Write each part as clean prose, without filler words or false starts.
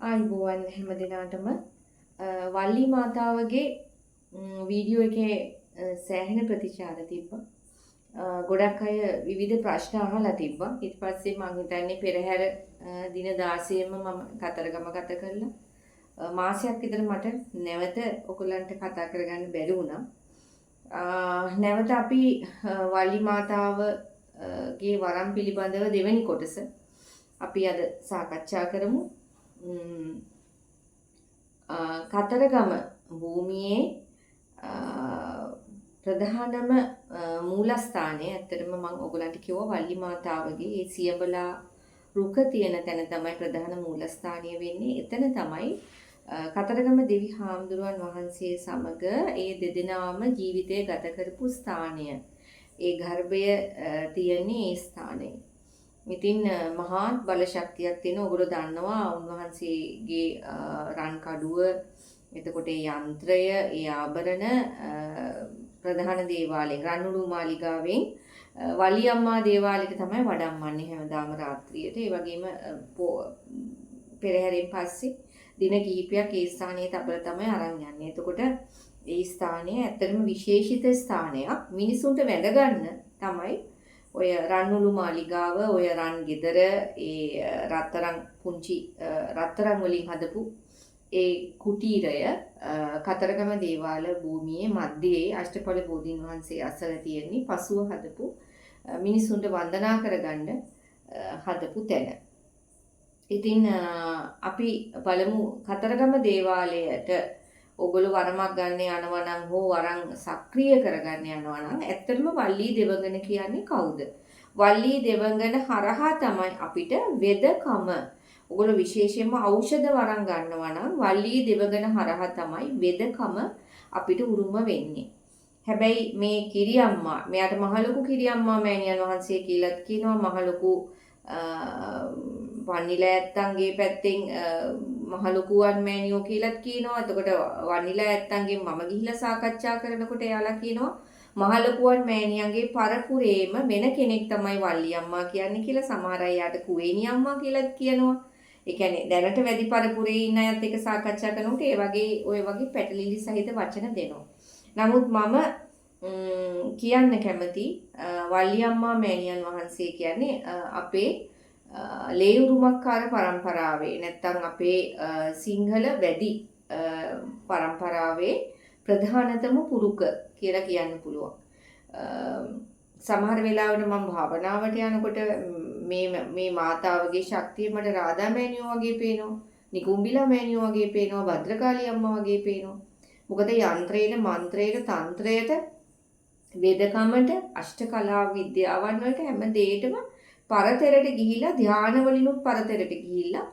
ආයිබෝවන් හැම දිනාටම වල්ලි මාතාවගේ වීඩියෝ එකේ සෑහෙන ප්‍රතිචාර තිබ්බා. ගොඩක් අය විවිධ ප්‍රශ්න අහලා තිබ්බා. ඊට පස්සේ මම හිතන්නේ පෙරහැර දින 16ම මම කතරගම ගත කළා. මාසයක් විතර මට නැවත ඔයගලන්ට කතා කරගන්න බැරි වුණා. නැවත අපි වල්ලි මාතාවගේ වරම් පිළිබඳව දෙවෙනි කොටස අපි අද සාකච්ඡා කරමු. කතරගම භූමියේ ප්‍රධානම මූලස්ථානය ඇත්තටම මම ඔයගලන්ට කිව්වා වල්ලි මාතාවගේ ඒ සියඹලා රුක තියෙන තැන තමයි ප්‍රධාන මූලස්ථානය වෙන්නේ. එතන තමයි කතරගම දෙවි හාමුදුරුවන් වහන්සේ සමග ඒ දෙදෙනාම ජීවිතය ගත කරපු ස්ථානය. ඒ ගර්භය තියෙන්නේ ඒ ස්ථානයේ. ඉතින් මහා බල ශක්තියක් තියෙන ඔයගොල්ලෝ දන්නවා උන්වහන්සේගේ රන් කඩුව, එතකොට ඒ යන්ත්‍රය, ඒ ආභරණ ප්‍රධාන දේවාලයෙන් රන්උඩු මාලිගාවෙන් වලි අම්මා දේවාලයට තමයි වඩම්මන්නේ හැමදාම රාත්‍රියට. ඒ වගේම පෙරහැරෙන් පස්සේ දින කිහිපයක් ඒ ස්ථානයේ තබල තමයි අරන් යන්නේ. එතකොට ඒ ස්ථානය ඇත්තටම විශේෂිත ස්ථානයක්. මිනිසුන්ට වැඳ ගන්න තමයි ඔය රන්උඩු මාලිගාව, ඔය රන් ගෙදර, ඒ රත්තරන් පුංචි රත්තරන් වලින් හදපු ඒ කුටීරය කතරගම දේවාල භූමියේ මැදේ අෂ්ටඵල බෝධීන් වහන්සේ අසල තියෙන්නේ පසුව හදපු මිනිසුන්ට වන්දනා කරගන්න හදපු තැන. ඉතින් අපි බලමු කතරගම දේවාලයට ඔගොල්ලෝ වරමක් ගන්න යනවා නම් හෝ වරන් සක්‍රිය කරගන්න යනවා නම් ඇත්තටම වල්ලී දෙවඟන කියන්නේ කවුද? වල්ලී දෙවඟන හරහා තමයි අපිට වෙදකම, ඔගොල්ලෝ විශේෂයෙන්ම ඖෂධ වරන් ගන්නවා නම් වල්ලී දෙවඟන හරහා තමයි වෙදකම අපිට උරුම වෙන්නේ. හැබැයි මේ කිරියම්මා, මෙයාට මහලොකු කිරියම්මා මෑණියන් වහන්සේ කියලාත් කියනවා, මහලොකු වන්නිලා ඇත්තන්ගේ පැත්තෙන් මහලොකුවන් මෑණියෝ කියලාත් කියනවා. එතකොට වන්නිලා ඇත්තන්ගෙන් මම ගිහිල්ලා සාකච්ඡා කරනකොට එයාලා කියනවා මහලොකුවන් මෑණියන්ගේ පරපුරේම වෙන කෙනෙක් තමයි වල්ලි අම්මා කියන්නේ කියලා. සමහර අය යාට කුවේණි අම්මා කියලාත් කියනවා. ඒ කියන්නේ දැනට වැඩි පරපුරේ ඉන්න අයත් එක්ක සාකච්ඡා කරනකොට ඔය වගේ පැටලිලි සහිත වචන දෙනවා. නමුත් මම කියන්න කැමති වල්ලි අම්මා මෑණියන් වහන්සේ කියන්නේ අපේ ලේඋරුමක්කාර පරම්පරාවේ නැත්තම් අපේ සිංහල වැඩි පරම්පරාවේ ප්‍රධානතම පුරුක කියලා කියන්න පුළුවන්. සමහර වෙලාවට මම භාවනාවට යනකොට මේ මාතාවගේ ශක්තිය මට රාධා මෑණියෝ වගේ පේනවා, නිකුම්බිලා මෑණියෝ වගේ පේනවා, භද්‍රකාලී අම්මා වගේ පේනවා. මොකද යන්ත්‍රේන, මන්ත්‍රේන, තන්ත්‍රයට, වේදකමට, අෂ්ටකලා විද්‍යාවන් වලට හැම දෙයකටම පරතරට ගිහිලා, ධානවලිනුත් පරතරට ගිහිලා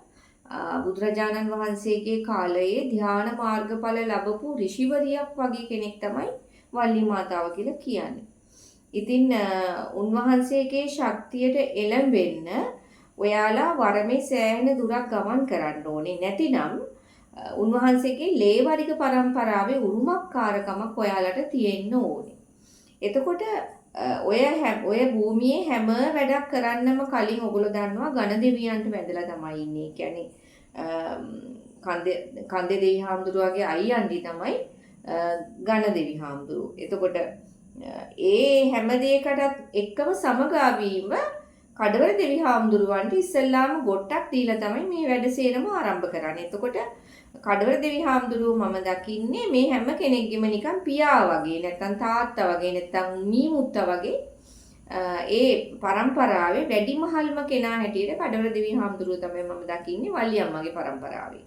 බුදුරජාණන් වහන්සේගේ කාලයේ ධාන මාර්ගඵල ලැබපු ඍෂිවරියක් වගේ කෙනෙක් තමයි වල්ලි මාතාව කියලා කියන්නේ. ඉතින් උන්වහන්සේගේ ශක්තියට එළඹෙන්න ඔයාලා වරමේ සෑහෙන දුරක් ගමන් කරන්න ඕනේ. නැතිනම් උන්වහන්සේගේ ලේවරික පරම්පරාවේ උරුමකාරකමක් ඔයාලට තියෙන්න ඕනේ. එතකොට ඔය භූමියේ හැම වැඩක් කරන්නම කලින් ඔයගොල්ලෝ දන්නවා ඝන දෙවියන්ට වැඳලා තමයි ඉන්නේ. කියන්නේ කන්දේ දෙවි හාමුදුරුවගේ අයියන්දි තමයි ඝන දෙවි හාමුදුරුවෝ. එතකොට ඒ හැම දෙයකටත් එක්කම සමගාමීව කඩවර දෙවි හාමුදුරුවන්ට ඉස්සෙල්ලාම ගොට්ටක් දීලා තමයි මේ වැඩ සේරම ආරම්භ කරන්නේ. එතකොට කඩවර දෙවි හාමුදුරුවෝ මම දකින්නේ මේ හැම කෙනෙක්ගෙම නිකන් පියා වගේ, නැත්තම් තාත්තා වගේ, නැත්තම් මීමුත්තා වගේ ඒ පරම්පරාවේ වැඩිමහල්ම කෙනා හැටියට කඩවර දෙවි හාමුදුරුවෝ තමයි මම දකින්නේ වල්ලි අම්මාගේ පරම්පරාවේ.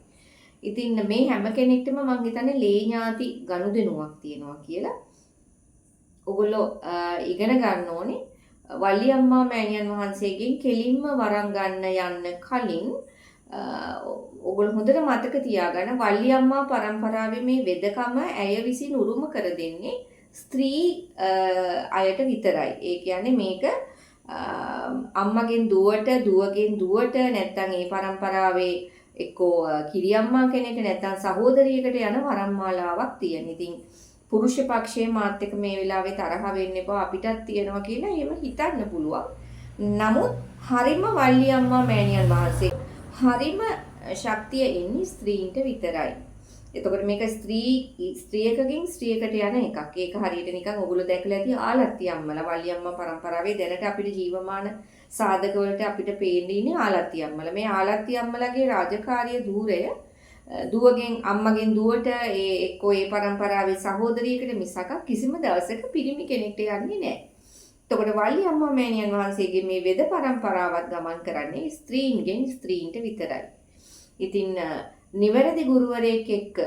ඉතින් මේ හැම කෙනෙක්ටම මම හිතන්නේ ලේ ඥාති ගනුදෙනුවක් තියෙනවා කියලා. ඔගොල්ලෝ ඉගෙන ගන්න ඕනේ. වල්ලි අම්මා මෑණියන් වහන්සේගෙන් කෙලින්ම වරන් ගන්න යන්න කලින් ඔගොල්ලෝ හොඳට මතක තියාගන්න වල්ලි අම්මා පරම්පරාවේ මේ වෙදකම ඇය විසින් උරුම කර දෙන්නේ ස්ත්‍රී අයට විතරයි. ඒ කියන්නේ මේක අම්මගෙන් දුවට, දුවගෙන් දුවට, නැත්නම් ඒ පරම්පරාවේ එක්කෝ කිරියම්මා කෙනෙක් නැත්නම් සහෝදරියකට යන වරම් මාලාවක් තියෙන. ඉතින් පුරුෂ පක්ෂයේ මාත් එක්ක මේ වෙලාවේ තරහ වෙන්න එපා, අපිටත් තියෙනවා කියලා එහෙම හිතන්න පුළුවන්. නමුත් හරිම වල්ලි අම්මා මෑණියන් වහන්සේ හරිම ශක්තිය එන්නේ ස්ත්‍රීන්ට විතරයි. එතකොට මේක ස්ත්‍රියකගෙන් ස්ත්‍රියකට යන එකක්. ඒක හරියට නිකන් ඔයගොල්ලෝ දැකලා ඇති ආලත්ති අම්මලා, වල්ලි අම්මා පරම්පරාවේ දැනට අපිට ජීවමාන සාධක වලට අපිට පේන්නේ ඉන්නේ ආලත්ති අම්මලා. මේ ආලත්ති අම්මලාගේ රාජකාරිය ධූරය දුවගෙන් අම්මගෙන් දුවට එක්කෝ ඒ පරම්පරාවේ සහෝදරියකට මිසක කිසිම දවසක පිරිමි කෙනෙක්ට යන්නේ නැහැ. එතකොට වල්ලි අම්මා මෑණියන් වහන්සේගේ මේ වෙද පරම්පරාවත් ගමන් කරන්නේ ස්ත්‍රීන්ගෙන් ස්ත්‍රීන්ට විතරයි. ඉතින් නිවැරදි ගුරුවරයෙක් එක්ක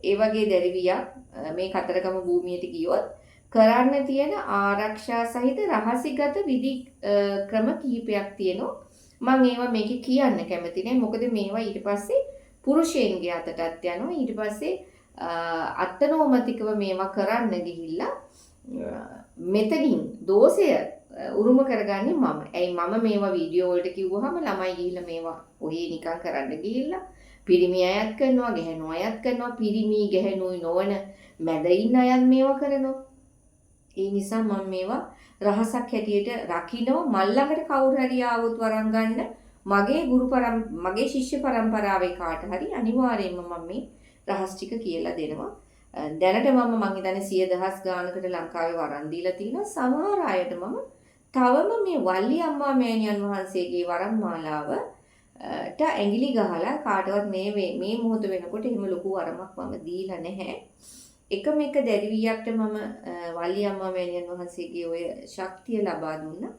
ඒ වගේ දැරිවියක් මේ කතරගම භූමියට ගියොත් කරන්න තියෙන ආරක්ෂා සහිත රහසිගත විධි ක්‍රම කිහිපයක් තියෙනවා. මම ඒවා මේකේ කියන්න කැමති නෑ. මොකද මේවා ඊට පස්සේ පුරුෂයන්ගේ අතටත් යනවා. ඊට පස්සේ අත්නෝමතිකව මේවා කරන්න ගිහිල්ලා මෙතනින් දෝෂය උරුම කරගන්නේ මම. ඇයි මම මේවා වීඩියෝ වලට කිව්වහම ළමයි ගිහිල්ලා මේවා ඔහේ නිකන් කරන්න ගිහිල්ලා පිරිමි අයත් කරනවා, ගැහැණු අයත් කරනවා, පිරිමි ගැහැණුයි නොවන මැද ඉන්න අයත් මේවා කරනවා. ඒ නිසා මම මේවා රහසක් හැටියට රකින්නවා. මල් ළඟට කවුරු හරි ආවොත් වරන් ගන්න මගේ ශිෂ්‍ය පරම්පරාවේ කාට හරි අනිවාර්යයෙන්ම මම මේ රහස් ටික කියලා දෙනවා. දැනට මම හිතන්නේ 100,000 ගානකට ලංකාවේ වරන් දීලා තිනවා. සමහර අයට මම තවම මේ වල්ලි අම්මා මෑණියන් වහන්සේගේ වරන් මාලාව ට ඇඟිලි ගහලා කාටවත් මේ මොහොත වෙනකොට එහෙම ලොකු වරමක් මම දීලා නැහැ. එකම එක දැරිවියක්ට මම වල්ලි අම්මා මෑණියන් වහන්සේගේ ඔය ශක්තිය ලබා දුන්නා.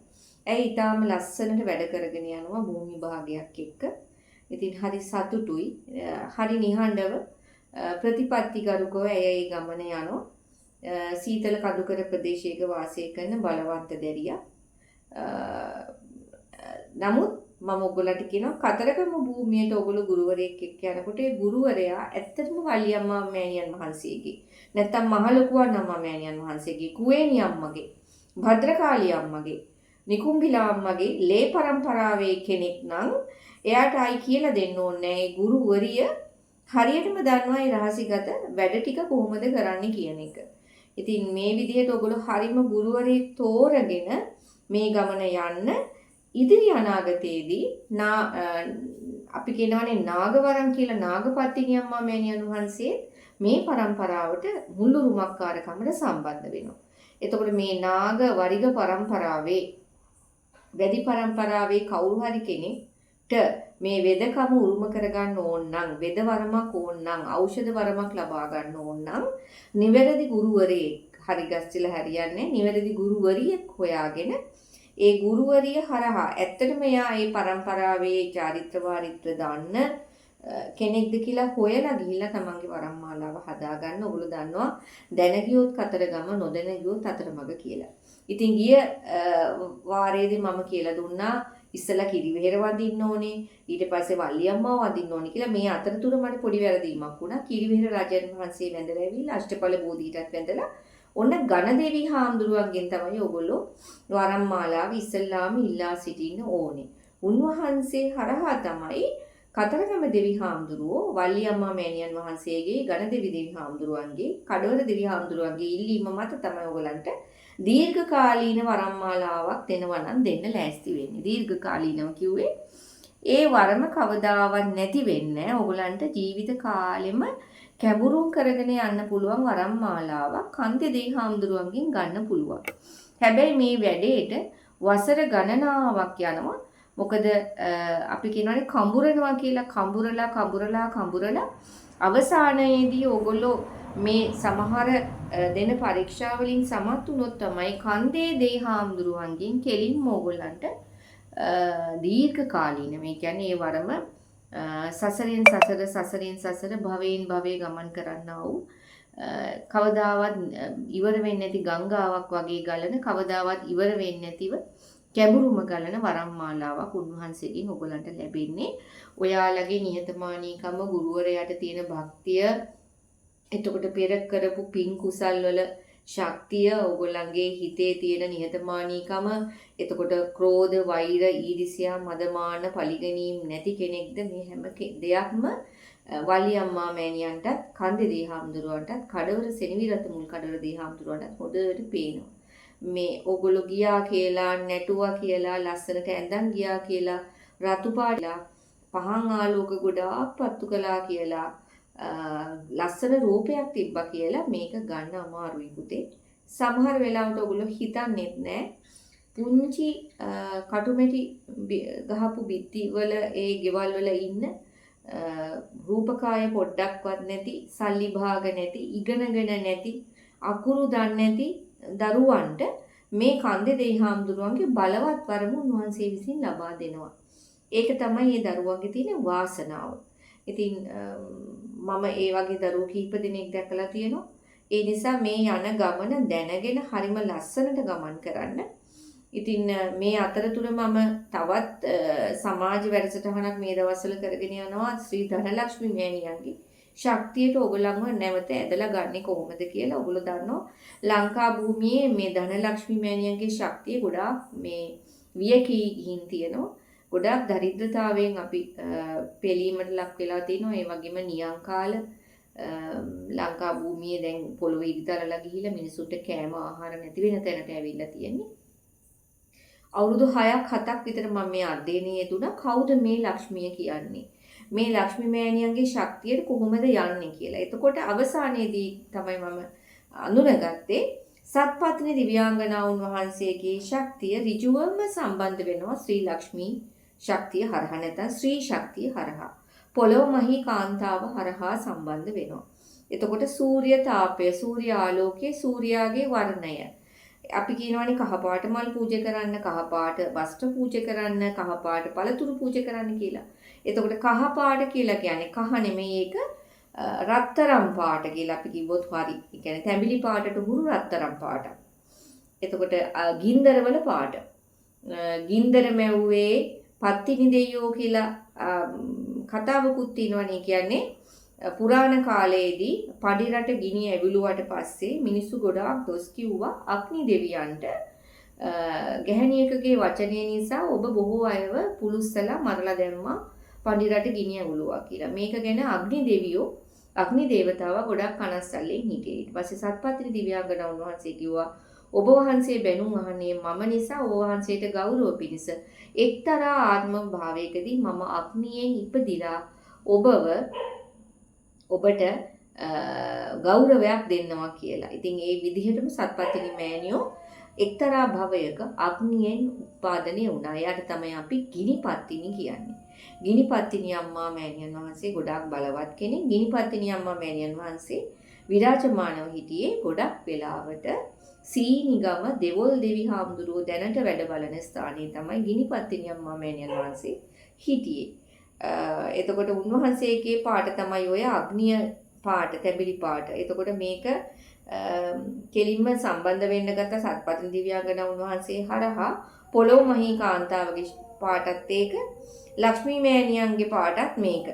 ඇයි ඊටාම ලස්සනට වැඩ කරගෙන යනවා භූමි භාගයක් එක්ක. ඉතින් හරි සතුටුයි. හරි නිහඬව ප්‍රතිපත්තිගරුකව ඒ ගමන යනවා. සීතල කඳුකර ප්‍රදේශයක වාසය කරන බලවන්ත දැරියක්. නමුත් මම ඔයගොල්ලන්ට කියනවා කතරගම භූමියට ඔයගොල්ලෝ ගුරුවරයෙක් එක්ක යනකොට ඒ ගුරුවරයා ඇත්තටම වල්ලි අම්මා මෑණියන් වහන්සේගේ නැත්තම් මහලොකුවන් අම්මා මෑණියන් වහන්සේගේ කුවේණි අම්මගේ භද්‍රකාලී අම්මගේ නිකුම්බිලා අම්මගේ ලේ පරම්පරාවේ කෙනෙක් නම් එයාට ආයි කියලා දෙන්න ඕනේ ඒ ගුරුවරිය හරියටම දන්නවා ඒ රහසිගත වැඩ ටික කොහොමද කරන්න කියන එක. ඉතින් මේ විදිහට ඔයගොල්ලෝ හරිම ගුරුවරයෙක් තෝරගෙන මේ ගමන යන්න ඉදිරි අනාගතයේදී අපි කියනවානේ නාගවරම් කියලා නාගපත්තිනි අම්මා මෑණියන් වහන්සේ මේ පරම්පරාවට මුල්ලුරුමක්කාරකමට සම්බන්ධ වෙනවා. එතකොට මේ නාග වරිග පරම්පරාවේ වැඩි පරම්පරාවේ කවුරු හරි කෙනෙක්ට මේ වෙදකම උරුම කරගන්න ඕන නම් වෙද වරමක් ඕන නම් ඖෂධ වරමක් ලබා ගන්න ඕන නම් නිවැරදි ගුරුවරයෙක් හරි ගස්තිලා හරියන්නේ නිවැරදි ගුරුවරියෙක් හොයාගෙන ඒ ගුරුවරිය හරහා ඇත්තටම එයා ඒ පරම්පරාවේ චාරිත්‍ර වාරිත්‍ර දාන්න කෙනෙක්ද කියලා හොයලා ගිහිල්ලා තමන්ගේ වරම් මාලාව හදාගන්න. ඔයගොල්ලෝ දන්නවා දැන ගියොත් කතරගම නොදැන ගියොත් අතරමඟ කියලා. ඉතින් ගිය වාරයේදී මම කියලා දුන්නා ඉස්සලා කිරිවෙහෙර වඳින්න ඕනේ ඊට පස්සේ වල්ලි අම්මාව වඳින්න ඕනේ කියලා. මේ අතරතුර මට පොඩි වැරදීමක් වුණා. කිරිවෙහෙර රජන් වහන්සේ වැඳලා ඇවිල්ලා අෂ්ටඵල බෝධියටත් වැඳලා ඔන්න ගණදේවි හාමුදුරුවන්ගෙන් තමයි ඔයගොල්ලෝ වරම් මාලාව ඉස්සල්ලාම ඉල්ලා සිටින්න ඕනේ. උන්වහන්සේ හරහා තමයි කතරගම දෙවි හාමුදුරුවෝ වල්ලි අම්මා මෑණියන් වහන්සේගේ ගණදේවි දෙවි හාමුදුරුවන්ගේ කඩවර දෙවි හාමුදුරුවන්ගේ ඉල්ලීම මත තමයි ඔයගලන්ට දීර්ඝකාලීන වරම් මාලාවක් දෙනවා නම් දෙන්න ලෑස්ති වෙන්නේ. දීර්ඝකාලීනව කිව්වේ ඒ වරම කවදාවත් නැති වෙන්නේ නැහැ. ඔයගලන්ට ජීවිත කාලෙම කැඹුරුම් කරගෙන යන්න පුළුවන් වරම් මාලාවක් කන්දේ දෙවි හාමුදුරුවන්ගෙන් ගන්න පුළුවන්. හැබැයි මේ වැඩේට වසර ගණනාවක් යනවා. මොකද අපි කියනවානේ කඹුරනවා කියලා කඹුරලා අවසානයේදී ඕගොල්ලෝ මේ සමහර දෙන පරීක්ෂා වලින් සමත් වුණොත් තමයි කන්දේ දෙවි හාමුදුරුවන්ගෙන් කෙලින්ම ඕගොල්ලන්ට දීර්ඝ කාලීන මේ කියන්නේ ඒ වරම සසරෙන් සසර භවයෙන් භවයේ ගමන් කරන්නා වූ කවදාවත් ඉවර වෙන්නේ නැති ගංගාවක් වගේ ගලන කවදාවත් ඉවර වෙන්නේ නැතිව කැඹුරුම ගලන වරම් මාලාවක් උන්වහන්සේගෙන් ඔයගලන්ට ලැබෙන්නේ. ඔයාලගේ නිහතමානීකම ගුරුවරයාට තියෙන භක්තිය එතකොට පෙර කරපු පින් කුසල් වල ශක්තිය ඔයගොල්ලන්ගේ හිතේ තියෙන නිහතමානීකම එතකොට ක්‍රෝධ වෛර ඊර්ෂ්‍යා මදමාන පලිගැනීම් නැති කෙනෙක්ද මේ හැම දෙයක්ම වල්ලි අම්මා මෑණියන්ටත් කන්දේ දෙවි හාමුදුරුවන්ටත් කඩවර සෙනවිරත මුල් කඩවර දෙවි හාමුදුරුවන්ටත් හොඳට පේනවා. මේ ඕගොල්ලෝ ගියා කියලා නැටුවා කියලා ලස්සනට ඇඳන් ගියා කියලා රතු පාටලා පහන් ආලෝක ගොඩාක් පත්තු කළා කියලා ලස්සන රූපයක් තිබ්බා කියලා මේක ගන්න අමාරුයි පුතේ. සමහර වෙලාවට ඔයගොල්ලෝ හිතන්නේත් නැහැ. පුංචි කටුමැටි ගහපු බිත්ති වල ඒ ගෙවල් වල ඉන්න රූපකාය පොඩ්ඩක්වත් නැති, සල්ලි භාග නැති, ඉගෙනගෙන නැති, අකුරු දන්නේ නැති දරුවන්ට මේ කන්දේ දෙවිහාමුදුරුවන්ගේ බලවත් වරම උන්වහන්සේ විසින් ලබා දෙනවා. ඒක තමයි මේ දරුවන්ගේ තියෙන වාසනාව. ඉතින් මම ඒ වගේ දරුවෝ කීප දෙනෙක් දැකලා තියෙනවා. ඒ නිසා මේ යන ගමන දැනගෙන හරිම ලස්සනට ගමන් කරන්න. ඉතින් මේ අතරතුර මම තවත් සමාජ වැඩසටහනක් මේ දවස්වල කරගෙන යනවා ශ්‍රී ධනලක්ෂ්මී මෑණියන්ගේ ශක්තියට ඔයගොල්ලන්ව නැවත ඇදලා ගන්නේ කොහොමද කියලා. ඔයගොල්ලෝ දන්නවා ලංකා භූමියේ මේ ධනලක්ෂ්මී මෑණියන්ගේ ශක්තිය ගොඩාක් මේ වියකී ගිහින් තියෙනවා. ගොඩාක් දරිද්‍රතාවයෙන් අපි පෙළීමට ලක් වෙලා තිනවා. ඒ වගේම නියංකාල ලංකා භූමියේ දැන් පොළොවේ ඉදිතරලා ගිහිලා මිනිසුන්ට කෑම ආහාර නැති වෙන තැනට ඇවිල්ලා තියෙන්නේ. අවුරුදු 6ක් 7ක් විතර මම මේ අධ්‍යයනයේ යෙදුණා. කවුද මේ ලක්ෂ්මිය කියන්නේ? මේ ලක්ෂ්මී මෑණියන්ගේ ශක්තියට කොහොමද යන්නේ කියලා. එතකොට අවසානයේදී තමයි මම අඳුනගත්තේ සත්පත්නි දිව්‍යාංගනාවුන් වහන්සේගේ ශක්තිය ඍජුවම සම්බන්ධ වෙනවා ශ්‍රී ලක්ෂ්මී ශක්තිය හරහා නැත්නම් ශ්‍රී ශක්තිය හරහා. පොළොව මහී කාන්තාව හරහා සම්බන්ධ වෙනවා. එතකොට සූර්ය තාපය, සූර්ය ආලෝකයේ, සූර්යාගේ වර්ණය. අපි කියනවානේ කහපාට මල් පූජා කරන්න, කහපාට වස්ත්‍ර පූජා කරන්න, කහපාට පළතුරු පූජා කරන්න කියලා. එතකොට කහපාට කියලා කියන්නේ කහ නෙමෙයි ඒක රත්තරන් පාට කියලා අපි කිව්වොත් හරි. ඒ කියන්නේ තැඹිලි පාටට හුරු රත්තරන් පාටක්. එතකොට ගින්දරවල පාට. ගින්දර මැව්වේ පත්තිනි දෙයියෝ කියලා කතාවකුත් තියෙනවනේ. කියන්නේ පුරාණ කාලයේදී පඩි රට ගිනි ඇවිලුවට පස්සේ මිනිස්සු ගොඩාක් දොස් කිව්වා අග්නි දෙවියන්ට ගැහණියකගේ වචනය නිසා ඔබ බොහෝ අයව පුලුස්සලා මරලා දැම්මා පඩි රට ගිනි ඇවිලුවා කියලා. මේක ගැන අග්නි දෙවියෝ අග්නි දේවතාවා ගොඩක් කනස්සල්ලෙන් හිටියේ. ඊට පස්සේ සත්පත්‍රි දිව්‍යාංගනාවුන් වහන්සේ කිව්වා ඔබ වහන්සේ බැනුම් අහන්නේ මම නිසා ඔබ වහන්සේට ගෞරව පිණිස එක්තරා ආත්ම භාවයකදී මම අග්නියෙන් ඉපදිලා ඔබට ගෞරවයක් දෙන්නවා කියලා. ඉතින් ඒ විදිහටම සත්පත්තිනි මෑණියෝ එක්තරා භවයක අග්නියෙන් උත්පාදනය වුණා. එයාට තමයි අපි ගිනිපත්තිනි කියන්නේ. ගිනිපත්තිනි අම්මා මෑණියන් වහන්සේ ගොඩාක් බලවත් කෙනෙක්. ගිනිපත්තිනි අම්මා මෑණියන් වහන්සේ විරාජමානව හිටියේ ගොඩක් වෙලාවට සීනිගම දෙවොල් දෙවි හාමුදුරුවෝ දැනට වැඩ බලන ස්ථානයේ තමයි ගිනිපත්තිනි අම්මා මෑණියන් වහන්සේ හිටියේ. එතකොට උන්වහන්සේගේ පාට තමයි ඔය අග්නිය පාට, තැඹිලි පාට. එතකොට මේක කෙලින්ම සම්බන්ධ වෙන්න ගත්ත සත්පත්නි දිව්‍යාංගනාවුන් වහන්සේ හරහා පොළොව මහී කාන්තාවගේ පාටත් ඒක, ලක්ෂ්මී මෑණියන්ගේ පාටත් මේක.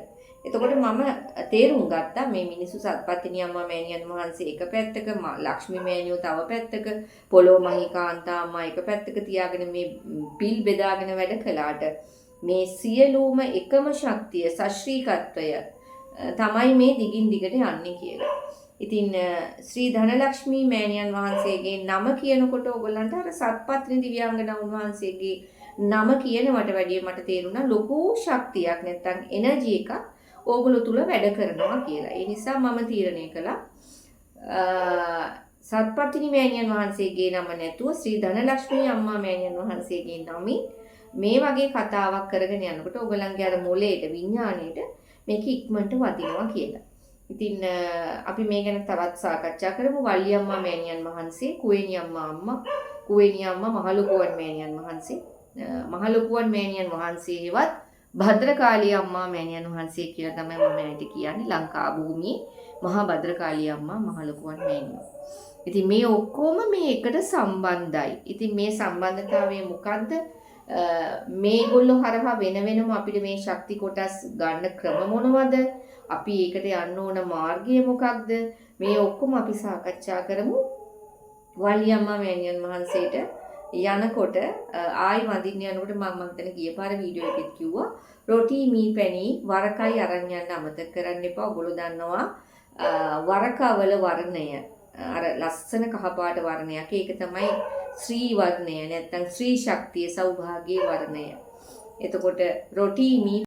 එතකොට මම තේරුම් ගත්තා මේ මිනිස්සු සත්පත්නි අම්මා මෑණියන් වහන්සේ එක පැත්තක, ලක්ෂ්මී මෑණියෝ තව පැත්තක, පොළොව මහී කාන්තා අම්මා එක පැත්තක තියාගෙන මේ පිල් බෙදාගෙන වැඩ කළාට මේ සියලුම එකම ශක්තිය සශ්‍රීකත්වය තමයි මේ දිගින් දිගට යන්නේ කියලා. ඉතින් ශ්‍රී ධනලක්ෂ්මී මෑණියන් වහන්සේගේ නම කියනකොට ඕගොල්ලන්ට අර සත්පත්නි දිව්‍යාංගනාවුන් වහන්සේගේ නම කියනවට වැඩිය මට තේරුණා ලොකු ශක්තියක් නැත්තම් එනර්ජි එකක් ඕගොල්ලෝ තුල වැඩ කරනවා කියලා. ඒ නිසා මම තීරණය කළා සත්පත්නි මෑණියන් වහන්සේගේ නම නැතුව ශ්‍රී ධනලක්ෂ්මී අම්මා මෑණියන් වහන්සේගේ නමින් මේ වගේ කතාවක් කරගෙන යනකොට ඔයගලන්ගේ අර මොලේට විඥාණයට මේක ඉක්මනට වදිනවා කියලා. ඉතින් අපි මේ ගැන තවත් සාකච්ඡා කරමු. වල්ලි අම්මා මෑණියන් වහන්සේ, කුවේණි අම්මා, කුවේණි අම්මා මහලොකුවන් මෑණියන් වහන්සේ, මහලොකුවන් මෑණියන් වහන්සේවත් භද්‍රකාලී අම්මා මෑණියන් වහන්සේ කියලා තමයි මම ඇයිට කියන්නේ. ලංකා භූමියේ මහා භද්‍රකාලී අම්මා මහලොකුවන් මෑණියෝ. ඉතින් මේ ඔක්කොම මේ එකට සම්බන්ධයි. ඉතින් මේ සම්බන්ධතාවය මොකද්ද? මේගොල්ලෝ හරහා වෙන වෙනම අපිට මේ ශක්ති කොටස් ගන්න ක්‍රම මොනවද? අපි ඒකට යන්න ඕන මාර්ගය මොකක්ද? මේ ඔක්කොම අපි සාකච්ඡා කරමු. වල්ලි අම්මා මෑණියන් වහන්සේට යනකොට ආයි වඳින්න යනකොට මම හිතන ගිය පාර වීඩියෝ එකෙත් කිව්වා රොටි මී පැණි වරකයි අරන් යන්න අමතක කරන්න එපා. ඔයගොල්ලෝ දන්නවා වරකවල වර්ණය අර ලස්සන කහපාට වර්ණයක්. ඒක තමයි ශ්‍රී වර්ණය නැත්නම් ශ්‍රී ශක්තිය, සෞභාග්‍යයේ වර්ණය. එතකොට රොටි මී